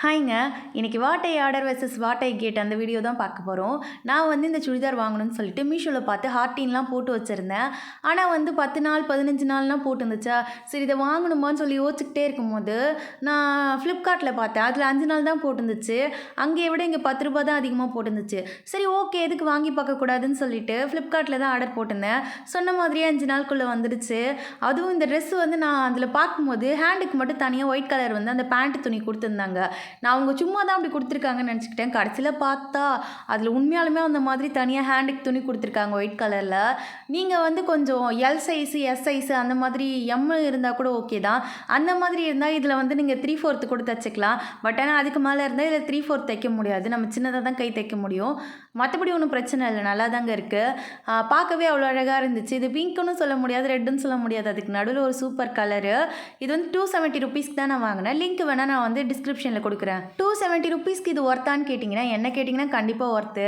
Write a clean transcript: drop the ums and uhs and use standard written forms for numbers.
ஹாய்ங்க. இன்னைக்கு வாட்டை order versus வாட்டை gate அந்த video தான் பார்க்க போகிறோம். நான் வந்து இந்த சுடிதார் வாங்கணும்னு சொல்லிட்டு மீஷோவில் பார்த்து ஹார்டின்லாம் போட்டு வச்சுருந்தேன். ஆனால் வந்து 10 நாள் 15 நாள்லாம் போட்டுருந்துச்சா, சரி இதை வாங்கணுமான்னு சொல்லி யோசிச்சுக்கிட்டே இருக்கும்போது நான் ஃப்ளிப்கார்ட்டில் பார்த்தேன். அதில் 5 நாள் தான் போட்டுருந்துச்சு. அங்கேயை விட இங்கே ₹10 தான் அதிகமாக போட்டுருந்துச்சு. சரி ஓகே, எதுக்கு வாங்கி பார்க்கக்கூடாதுன்னு சொல்லிட்டு ஃப்ளிப்கார்ட்டில் தான் ஆர்டர் போட்டிருந்தேன். சொன்ன மாதிரியே 5 நாளுக்குள்ளே வந்துடுச்சு. அதுவும் இந்த ட்ரெஸ் வந்து நான் அதில் பார்க்கும்போது ஹேண்டுக்கு மட்டும் தனியாக ஒயிட் கலர் வந்து அந்த பேண்ட் துணி கொடுத்துருந்தாங்க. நான் அவங்க சும்மா தான் அப்படி கொடுத்துருக்காங்கன்னு நினச்சிக்கிட்டேன். கடைசியில் பார்த்தா அதில் உண்மையாலுமே அந்த மாதிரி தனியாக ஹேண்டுக்கு துணி கொடுத்துருக்காங்க ஒயிட் கலரில். நீங்கள் வந்து கொஞ்சம் எல் சைஸு எஸ் சைஸு அந்த மாதிரி எம் இருந்தால் கூட ஓகே தான். அந்த மாதிரி இருந்தால் இதில் வந்து நீங்கள் 3/4 கூட தைச்சிக்கலாம். பட் ஆனால் அதுக்கு மேலே இருந்தால் இதில் 3/4 தைக்க முடியாது. நம்ம சின்னதாக தான் கை தைக்க முடியும். மற்றபடி ஒன்றும் பிரச்சனை இல்லை, நல்லா தாங்க இருக்குது. பார்க்கவே அவ்வளோ அழகாக இருந்துச்சு. இது பிங்க்குன்னு சொல்ல முடியாது, ரெட்டுன்னு சொல்ல முடியாது. அதுக்கு நடுவில் ஒரு சூப்பர் கலரு. இது வந்து ₹270 தான் நான் வாங்கினேன். லிங்க் வேணால் நான் வந்து டிஸ்கிரிப்ஷனில் கொடுக்குறேன். ₹270 இது ஒர்த்தான்னு கேட்டிங்கன்னா, என்ன கேட்டிங்கன்னா கண்டிப்பாக ஒர்த்து.